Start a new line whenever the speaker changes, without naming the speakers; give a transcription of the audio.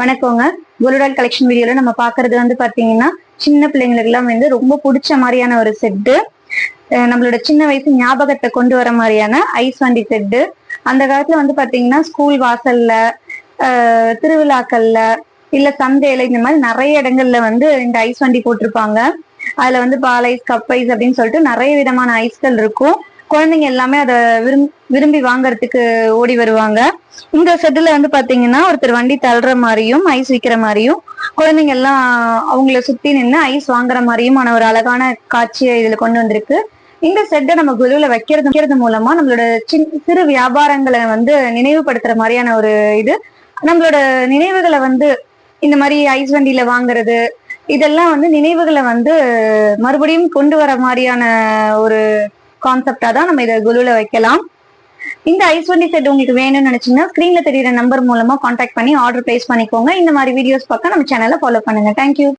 வணக்கங்க. குலுடால் கலெக்ஷன் வீடியோல நம்ம பாக்குறது வந்து பாத்தீங்கன்னா சின்ன பிள்ளைங்களுக்கு எல்லாம் வந்து ரொம்ப பிடிச்ச மாதிரியான ஒரு செட்டு. நம்மளோட சின்ன வயசு ஞாபகத்தை கொண்டு வர மாதிரியான ஐஸ் வண்டி செட்டு. அந்த காலத்துல வந்து பாத்தீங்கன்னா ஸ்கூல் வாசல்ல, திருவிழாக்கள்ல, இல்ல சந்தையில இந்த மாதிரி நிறைய இடங்கள்ல வந்து இந்த ஐஸ் வண்டி போட்டிருப்பாங்க. அதுல வந்து பால் ஐஸ், கப் ஐஸ் அப்படின்னு சொல்லிட்டு நிறைய விதமான ஐஸ்கள் இருக்கும். குழந்தைங்க எல்லாமே அதை விரும்பி வாங்குறதுக்கு ஓடி வருவாங்க. இந்த செட்டுல வந்து பாத்தீங்கன்னா ஒருத்தர் வண்டி தள்ளுற மாதிரியும் ஐஸ் விற்கிற மாதிரியும் குழந்தைங்க எல்லாம் அவங்கள சுத்தி நின்று ஐஸ் வாங்குற மாதிரியுமான ஒரு அழகான காட்சியை இதுல கொண்டு வந்திருக்கு. இந்த செட்டை நம்ம குழுல வைக்கிறது மூலமா நம்மளோட சிறு வியாபாரங்களை வந்து நினைவுபடுத்துற மாதிரியான ஒரு இது. நம்மளோட நினைவுகளை வந்து இந்த மாதிரி ஐஸ் வண்டியில வாங்குறது இதெல்லாம் வந்து நினைவுகளை வந்து மறுபடியும் கொண்டு வர மாதிரியான ஒரு கான்செப்டா தான் நம்ம இதை குழுல வைக்கலாம். இந்த ஐஸ் வண்டி செட் உங்களுக்கு வேணும்னு நினைச்சீங்கன்னா ஸ்கிரீன்ல தெரியுற நம்பர் மூலமா கான்டாக்ட் பண்ணி ஆர்டர் பிளேஸ் பண்ணிக்கோங்க. இந்த மாதிரி வீடியோஸ் பார்க்க நம்ம சேனலை ஃபாலோ பண்ணுங்க. தேங்க்யூ.